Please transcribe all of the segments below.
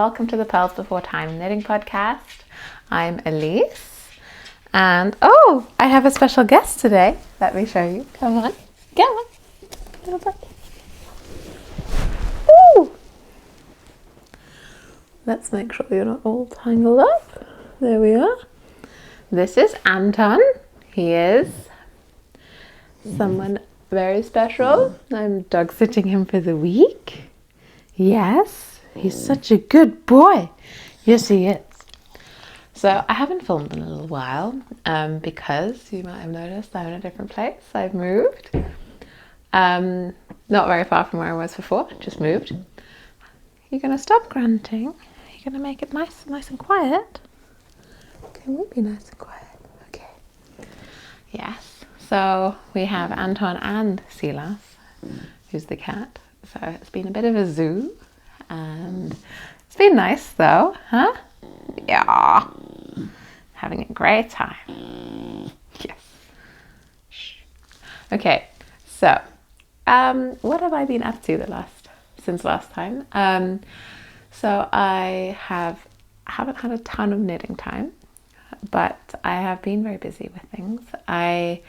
welcome to the Purlsbeforethyme knitting podcast. I'm Elise, and oh, I have a special guest today. Let me show you. Come on, little buddy. Ooh. Let's make sure you're not all tangled up. There we are. This is Anton. He is someone very special. I'm dog sitting him for the week. Yes, he's such a good boy. Yes, he is. So I haven't filmed in a little while because you might have noticed I'm in a different place. I've moved. Not very far from where I was before, just moved. You're going to stop grunting. You're going to make it nice and quiet. Can we be nice and quiet? Okay. Yes. So we have Anton and Silas, who's the cat. So it's been a bit of a zoo, and it's been nice though, huh? Yeah. Having a great time. Yes. Shh. Okay. So, what have I been up to since last time? So I haven't had a ton of knitting time, but I have been very busy with things. I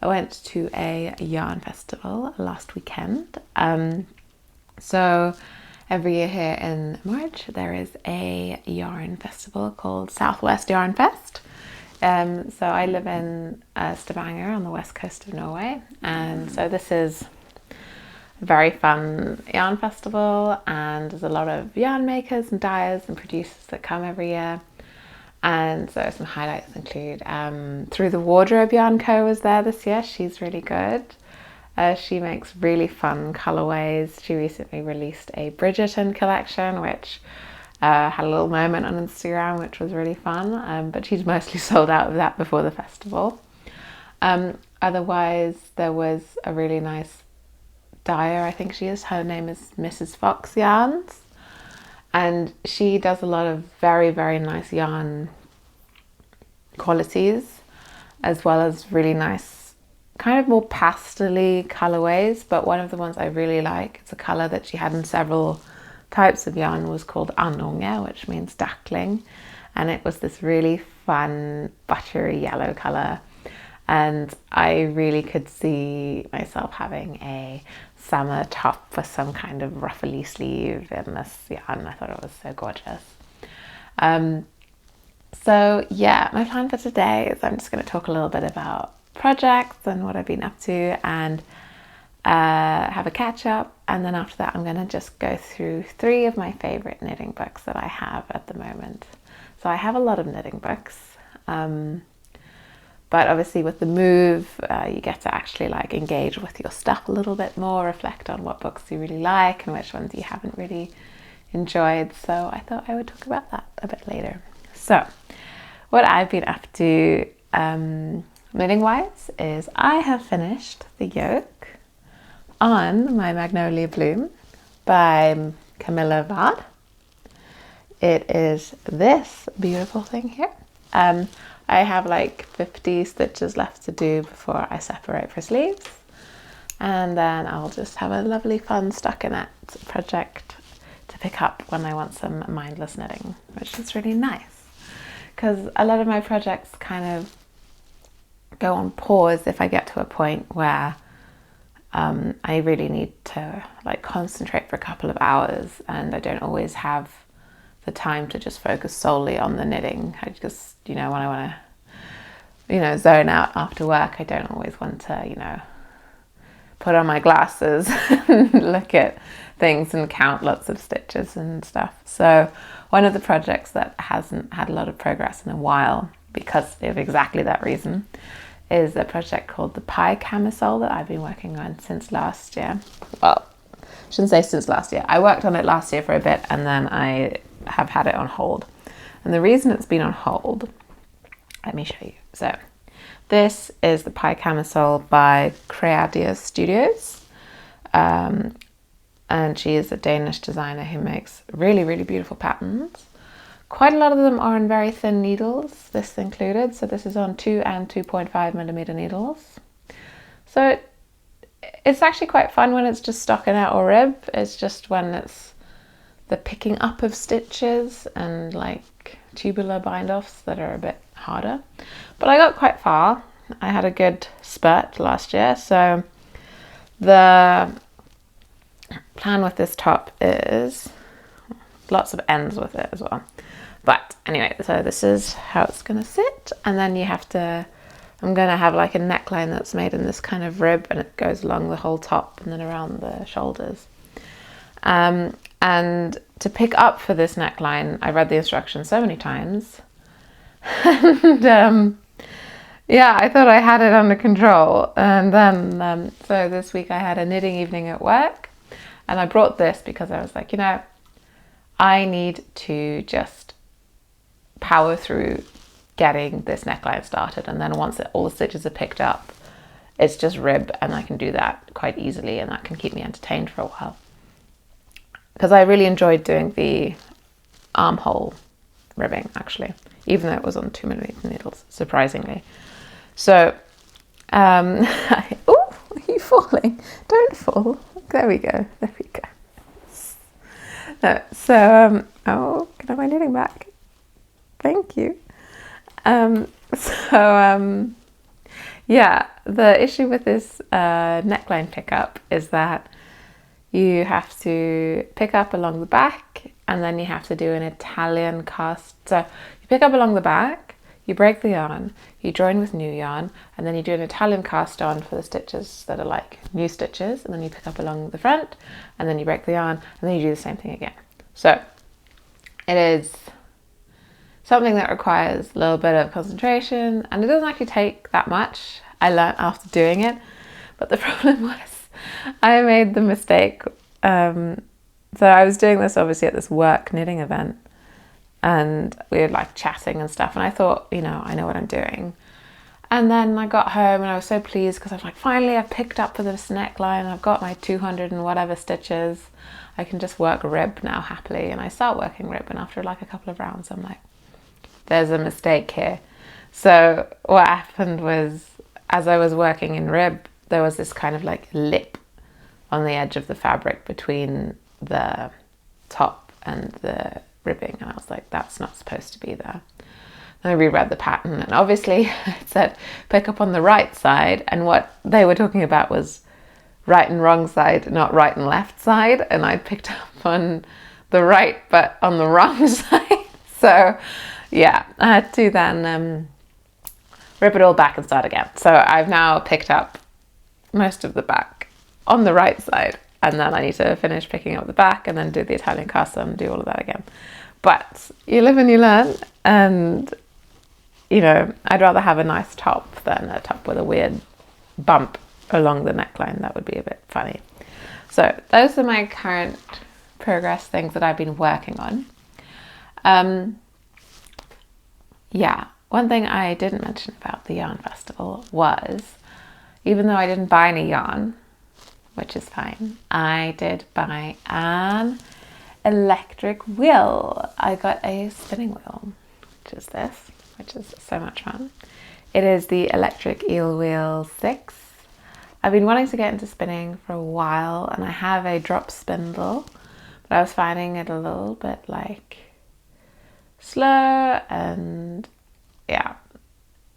went to a yarn festival last weekend. So every year here in March there is a yarn festival called Southwest Yarn Fest. So I live in Stavanger on the west coast of Norway, and so this is a very fun yarn festival, and there's a lot of yarn makers and dyers and producers that come every year. And so some highlights include Through the Wardrobe Yarn Co. was there this year. She's really good. She makes really fun colorways. She recently released a Bridgerton collection, which had a little moment on Instagram, which was really fun. But she's mostly sold out of that before the festival. Otherwise, there was a really nice dyer, I think she is. Her name is Mrs. Fox Yarns. And she does a lot of very, very nice yarn qualities, as well as really nice, kind of more pastel-y colorways. But one of the ones I really like, it's a color that she had in several types of yarn, was called Anunge, which means duckling. And it was this really fun, buttery yellow color. And I really could see myself having a summer top with some kind of ruffly sleeve in this yarn. I thought it was so gorgeous. So yeah, my plan for today is I'm just going to talk a little bit about projects and what I've been up to, and have a catch up. And then after that, I'm going to just go through 3 of my favorite knitting books that I have at the moment. So I have a lot of knitting books. But obviously with the move, you get to actually like engage with your stuff a little bit more, reflect on what books you really like and which ones you haven't really enjoyed. So I thought I would talk about that a bit later. So what I've been up to knitting wise is I have finished the yoke on my Magnolia Bloom by Camilla Vad. It is this beautiful thing here. I have like 50 stitches left to do before I separate for sleeves, and then I'll just have a lovely fun stockinette project to pick up when I want some mindless knitting, which is really nice because a lot of my projects kind of go on pause if I get to a point where I really need to like concentrate for a couple of hours, and I don't always have the time to just focus solely on the knitting. I just, when I want to, zone out after work, I don't always want to, put on my glasses and look at things and count lots of stitches and stuff. So one of the projects that hasn't had a lot of progress in a while, because of exactly that reason, is a project called the Piechamol that I've been working on since last year. Well, I shouldn't say since last year. I worked on it last year for a bit, and then I have had it on hold. And the reason it's been on hold, let me show you. So this is the Piechamol by Creadia Studios. And she is a Danish designer who makes really, really beautiful patterns. Quite a lot of them are on very thin needles, this included. So this is on 2 and 2.5 millimeter needles. So it's actually quite fun when it's just stockinette or rib. It's just when it's the picking up of stitches and like tubular bind offs that are a bit harder. But I got quite far. I had a good spurt last year. So the plan with this top is lots of ends with it as well. But anyway, so this is how it's gonna sit, and then you have to, I'm gonna have like a neckline that's made in this kind of rib, and it goes along the whole top and then around the shoulders. And to pick up for this neckline, I read the instructions so many times, and yeah, I thought I had it under control. And then, so this week I had a knitting evening at work, and I brought this because I was like, you know, I need to just power through getting this neckline started, and then once all the stitches are picked up, it's just rib, and I can do that quite easily, and that can keep me entertained for a while. Because I really enjoyed doing the armhole ribbing, actually, even though it was on 2mm needles, surprisingly. So, oh, are you falling? Don't fall. There we go. There we go. No, so, oh, can I have my knitting back? Thank you. Yeah, the issue with this neckline pickup is that you have to pick up along the back, and then you have to do an Italian cast. So you pick up along the back, you break the yarn, you join with new yarn, and then you do an Italian cast on for the stitches that are like new stitches, and then you pick up along the front, and then you break the yarn, and then you do the same thing again. So it is something that requires a little bit of concentration, and it doesn't actually take that much. I learned after doing it, but the problem was I made the mistake. So I was doing this obviously at this work knitting event, and we were like chatting and stuff, and I thought, you know, I know what I'm doing. And then I got home and I was so pleased because I was like, finally I've picked up for this neckline, I've got my 200 and whatever stitches, I can just work rib now happily. And I start working rib, and after like a couple of rounds I'm like, there's a mistake here. So what happened was, as I was working in rib, there was this kind of like lip on the edge of the fabric between the top and the ribbing, and I was like, that's not supposed to be there. And I reread the pattern, and obviously it said pick up on the right side, and what they were talking about was right and wrong side, not right and left side, and I picked up on the right but on the wrong side. So yeah, I had to then rip it all back and start again. So I've now picked up most of the back on the right side, and then I need to finish picking up the back and then do the Italian cast and do all of that again. But you live and you learn, and you know, I'd rather have a nice top than a top with a weird bump along the neckline. That would be a bit funny. So those are my current progress things that I've been working on. Yeah, one thing I didn't mention about the yarn festival was, even though I didn't buy any yarn, which is fine, I did buy an electric wheel. I got a spinning wheel, which is this, which is so much fun. It is the electric eel wheel 6. I've been wanting to get into spinning for a while, and I have a drop spindle, but I was finding it a little bit like slow, and yeah,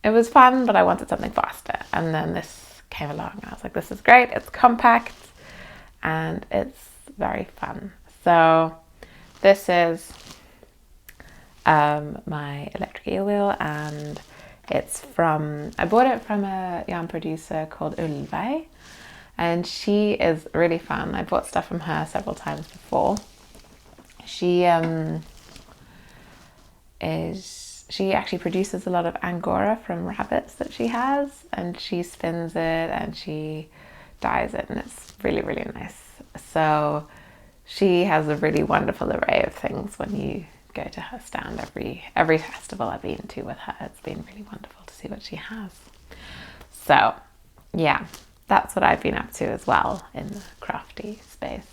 it was fun, but I wanted something faster. And then this came along, and I was like, this is great, it's compact and it's very fun. So this is my electric eel wheel, and it's from, I bought it from a yarn producer called Ullveig, and she is really fun. I bought stuff from her several times before. She actually produces a lot of angora from rabbits that she has, and she spins it and she dyes it, and it's really, really nice. So she has a really wonderful array of things when you go to her stand. Every festival I've been to with her, it's been really wonderful to see what she has. So yeah, that's what I've been up to as well in the crafty space.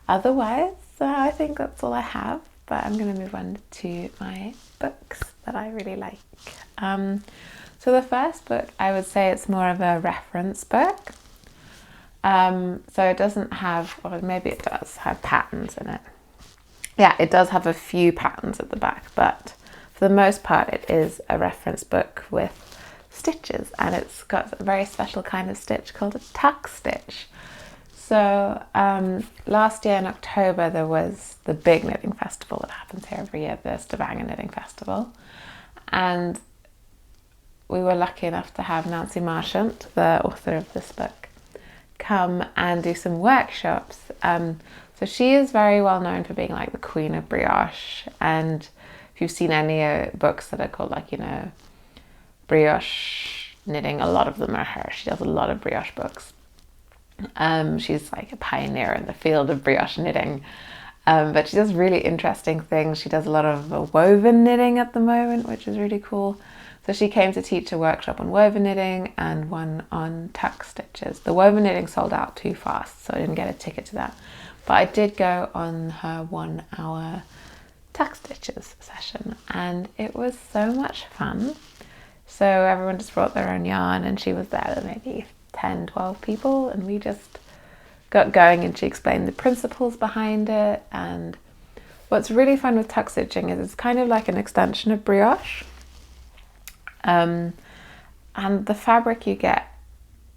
Otherwise, I think that's all I have, but I'm going to move on to my books that I really like. So the first book, I would say it's more of a reference book. So it doesn't have, or maybe it does have patterns in it. yeah, it does have a few patterns at the back, but for the most part it is a reference book with stitches, and it's got a very special kind of stitch called a tuck stitch. So last year in October there was the big knitting festival that happens here every year, the Stavanger Knitting Festival, and we were lucky enough to have Nancy Marchant, the author of this book, come and do some workshops. So she is very well known for being like the queen of brioche, and if you've seen any books that are called like, you know, brioche knitting, a lot of them are her. She does a lot of brioche books. She's like a pioneer in the field of brioche knitting, but she does really interesting things. She does a lot of woven knitting at the moment, which is really cool. So she came to teach a workshop on woven knitting and one on tuck stitches. The woven knitting sold out too fast, so I didn't get a ticket to that. But I did go on her 1 hour tuck stitches session, and it was so much fun. So everyone just brought their own yarn, and she was there with maybe 10, 12 people, and we just got going, and she explained the principles behind it. And what's really fun with tuck stitching is it's kind of like an extension of brioche. And the fabric you get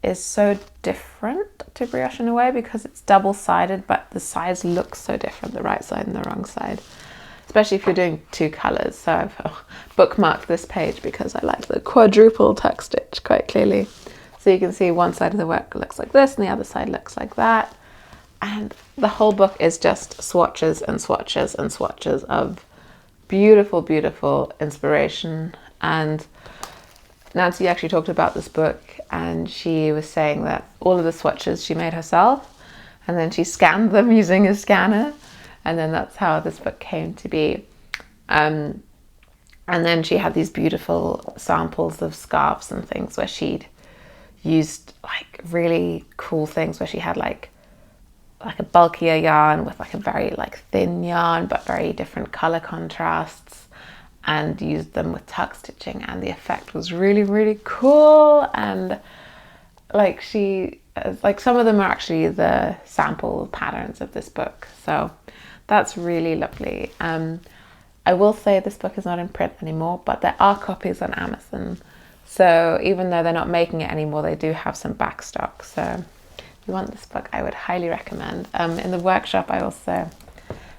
is so different to brioche in a way because it's double-sided, but the sides look so different, the right side and the wrong side, especially if you're doing 2 colors. So I've bookmarked this page because I like the quadruple tuck stitch quite clearly. So you can see one side of the work looks like this and the other side looks like that. And the whole book is just swatches and swatches and swatches of beautiful, beautiful inspiration. And Nancy actually talked about this book, and she was saying that all of the swatches she made herself, and then she scanned them using a scanner, and then that's how this book came to be. And then she had these beautiful samples of scarves and things where she'd used like really cool things, where she had like a bulkier yarn with like a very like thin yarn but very different color contrasts, and used them with tuck stitching, and the effect was really, really cool. And like some of them are actually the sample patterns of this book, so that's really lovely. I will say this book is not in print anymore, but there are copies on Amazon, so even though they're not making it anymore, they do have some back stock. So if you want this book, I would highly recommend. In the workshop I also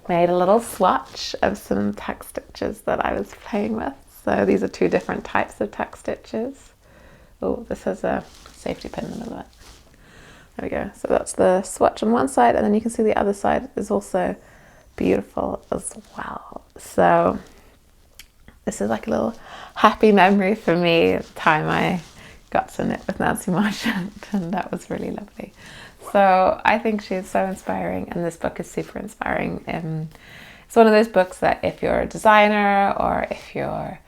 made a little swatch of some tuck stitches that I was playing with. So these are 2 different types of tuck stitches. Oh, this has a safety pin in the middle of it. There we go. So that's the swatch on one side, and then you can see the other side is also beautiful as well. So this is like a little happy memory for me, the time I got to knit with Nancy Marchant, and that was really lovely. So I think she is so inspiring, and this book is super inspiring. It's one of those books that if you're a designer or if you're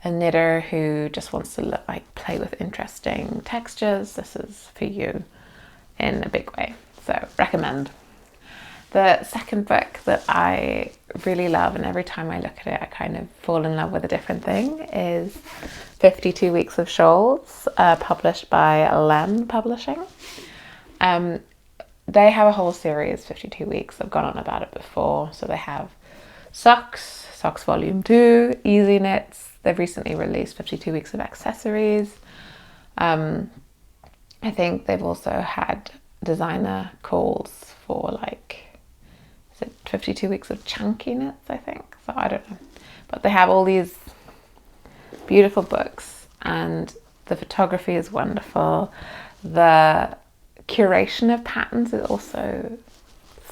a knitter who just wants to play with interesting textures, this is for you in a big way. So recommend. The second book that I really love, and every time I look at it I kind of fall in love with a different thing, is 52 Weeks of Shawls, published by Laine Publishing. They have a whole series, 52 Weeks. I've gone on about it before. So they have Socks Volume 2, Easy Knits. They've recently released 52 Weeks of Accessories. I think they've also had designer calls for is it 52 Weeks of Chunky Knits, I think? So I don't know. But they have all these beautiful books, and the photography is wonderful. The curation of patterns is also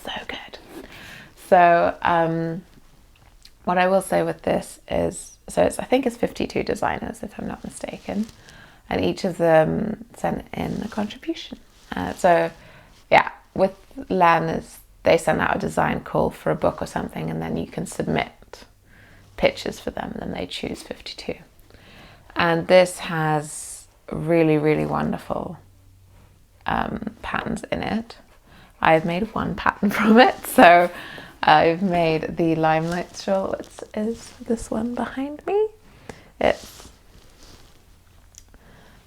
so good. So what I will say with this is, I think it's 52 designers if I'm not mistaken, and each of them sent in a contribution. So yeah, with Laine, they send out a design call for a book or something, and then you can submit pictures for them, and then they choose 52. And this has really, really wonderful patterns in it. I've made one pattern from it. So I've made the Limelight shawl, which is this one behind me. It's,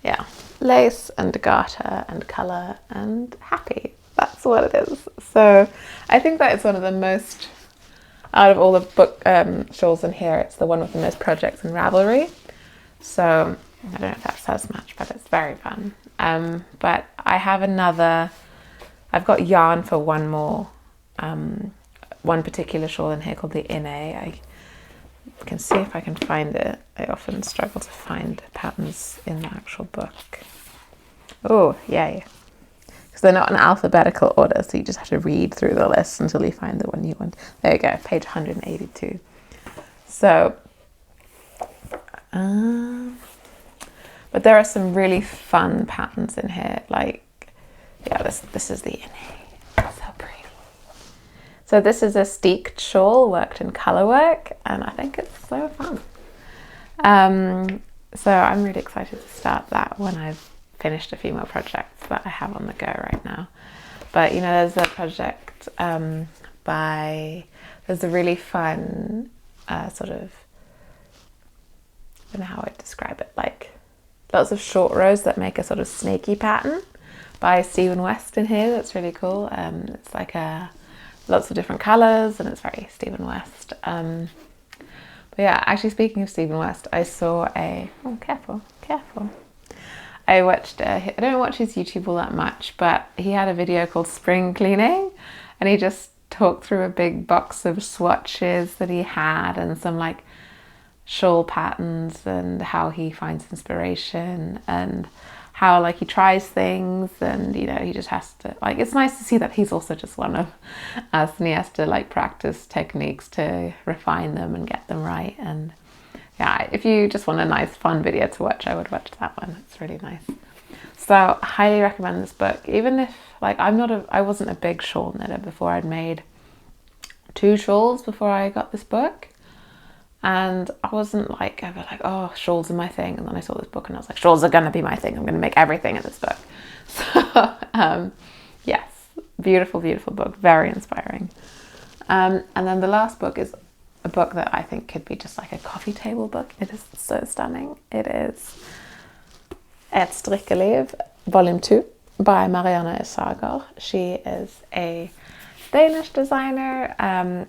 yeah, lace and garter and colour and happy. That's what it is. So I think that is one of the most out of all the book shawls in here, it's the one with the most projects in Ravelry. So I don't know if that says much, but it's very fun. But I have I've got yarn for one more, one particular shawl in here called the Inne. I can see if I can find it. I often struggle to find patterns in the actual book. Oh, yay. Because they're not in alphabetical order, so you just have to read through the list until you find the one you want. There you go, page 182. So, but there are some really fun patterns in here. Like, yeah, this is the Inne. So pretty. So this is a steeked shawl worked in colour work, and I think it's so fun. So I'm really excited to start that when I've finished a few more projects that I have on the go right now. But you know, there's a project there's a really fun sort of, I don't know how I'd describe it, like lots of short rows that make a sort of snaky pattern by Stephen West in here. That's really cool. It's like lots of different colours, and it's very Stephen West. But yeah, actually speaking of Stephen West, I saw careful. I don't watch his YouTube all that much, but he had a video called Spring Cleaning, and he just talked through a big box of swatches that he had and some like shawl patterns and how he finds inspiration and how like he tries things, and you know, he just has to, like, it's nice to see that he's also just one of us, and he has to like practice techniques to refine them and get them right. And yeah, if you just want a nice fun video to watch, I would watch that one. It's really nice. So I highly recommend this book, even if like I wasn't a big shawl knitter before. I'd made 2 shawls before I got this book, and I wasn't like ever like, oh, shawls are my thing. And then I saw this book and I was like, shawls are gonna be my thing. I'm gonna make everything in this book. So yes, beautiful book, very inspiring. And then the last book is a book that I think could be just like a coffee table book. It is so stunning. It is Strikkeliv, Volume 2 by Marianne Isager. She is a Danish designer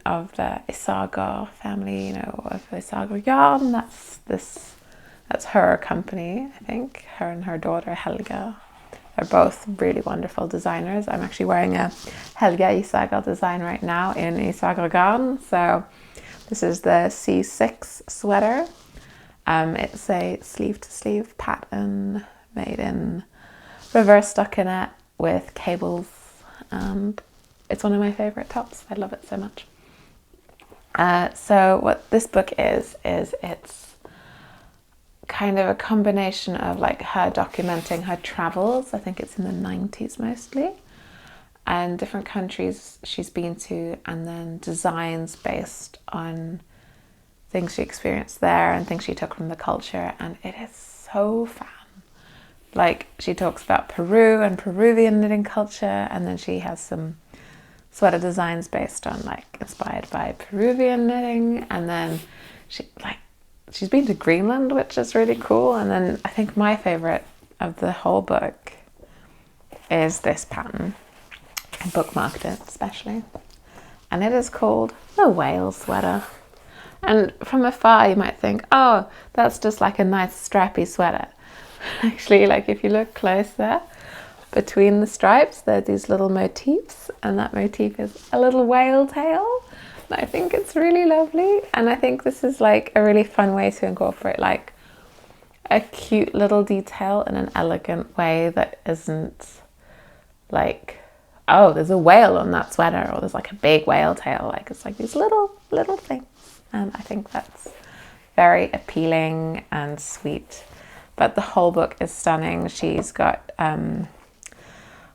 of the Isager family, you know, of Isager yarn. That's her company, I think. Her and her daughter Helga are both really wonderful designers. I'm actually wearing a Helga Isager design right now in Isager garn. So this is the C6 sweater. It's a sleeve-to-sleeve pattern made in reverse stockinette with cables, and it's one of my favorite tops. I love it so much. So what this book is it's kind of a combination of like her documenting her travels. I think it's in the 90s mostly, and different countries she's been to, and then designs based on things she experienced there and things she took from the culture. And it is so fun. Like, she talks about Peru and Peruvian knitting culture, and then she has some sweater designs based on like inspired by Peruvian knitting, and then she's been to Greenland, which is really cool. And then I think my favorite of the whole book is this pattern. I bookmarked it especially, and it is called the whale sweater. And from afar you might think, oh, that's just like a nice strappy sweater. Actually, like if you look closer, between the stripes there are these little motifs, and that motif is a little whale tail. And I think it's really lovely, and I think this is like a really fun way to incorporate like a cute little detail in an elegant way that isn't like, oh, there's a whale on that sweater, or there's like a big whale tail. Like, it's like these little things, and I think that's very appealing and sweet. But the whole book is stunning. She's got I don't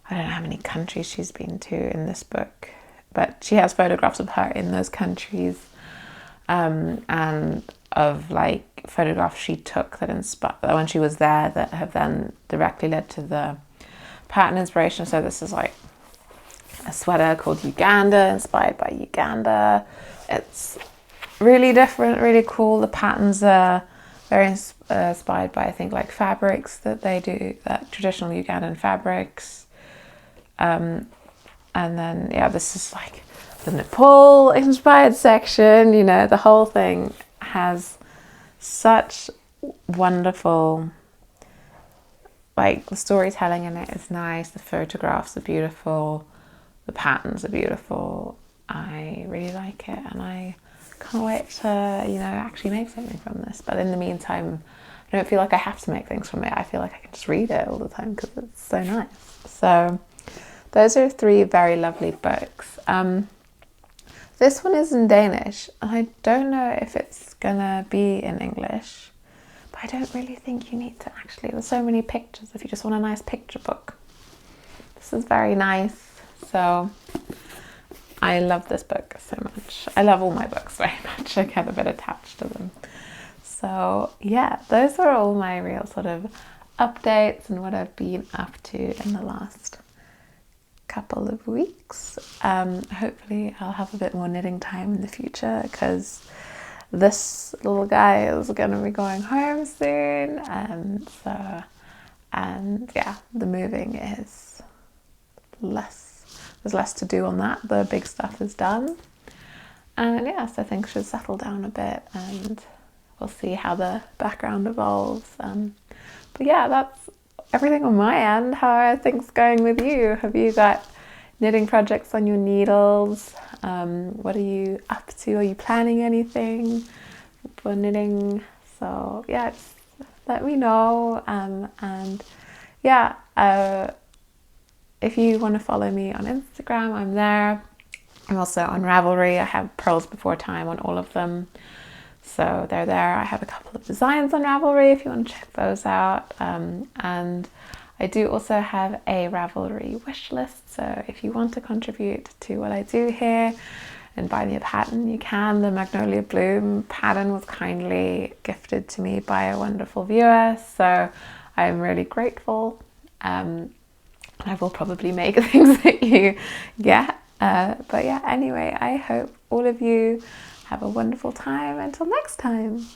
know how many countries she's been to in this book, but she has photographs of her in those countries, and of like photographs she took that inspired when she was there, that have then directly led to the pattern inspiration. So this is like a sweater called Uganda, inspired by Uganda. It's really different, really cool. The patterns are very inspired by, I think, like fabrics that they do, that traditional Ugandan fabrics. And then, yeah, this is like the Nepal inspired section. You know, the whole thing has such wonderful, like, the storytelling in it is nice, the photographs are beautiful, the patterns are beautiful. I really like it, and I can't wait to, you know, actually make something from this. But in the meantime, I don't feel like I have to make things from it. I feel like I can just read it all the time because it's so nice. So those are 3 very lovely books. This one is in Danish, and I don't know if it's gonna be in English, but I don't really think you need to actually. There's so many pictures if you just want a nice picture book. This is very nice. So I love this book so much. I love all my books very much. I get a bit attached to them. So yeah, those are all my real sort of updates and what I've been up to in the last couple of weeks. Hopefully I'll have a bit more knitting time in the future, because this little guy is going to be going home soon, and yeah, the moving is there's less to do on that. The big stuff is done, and yeah, so things should settle down a bit, and we'll see how the background evolves. But yeah, that's everything on my end. How are things going with you? Have you got knitting projects on your needles? What are you up to? Are you planning anything for knitting? So yeah, just let me know. And yeah, if you want to follow me on Instagram, I'm there. I'm also on Ravelry. I have Purlsbeforethyme on all of them, so they're there. I have a couple of designs on Ravelry if you want to check those out. And I do also have a Ravelry wish list, so if you want to contribute to what I do here and buy me a pattern, you can. The Magnolia Bloom pattern was kindly gifted to me by a wonderful viewer, so I'm really grateful. I will probably make things that you get. But yeah, anyway, I hope all of you have a wonderful time. Until next time.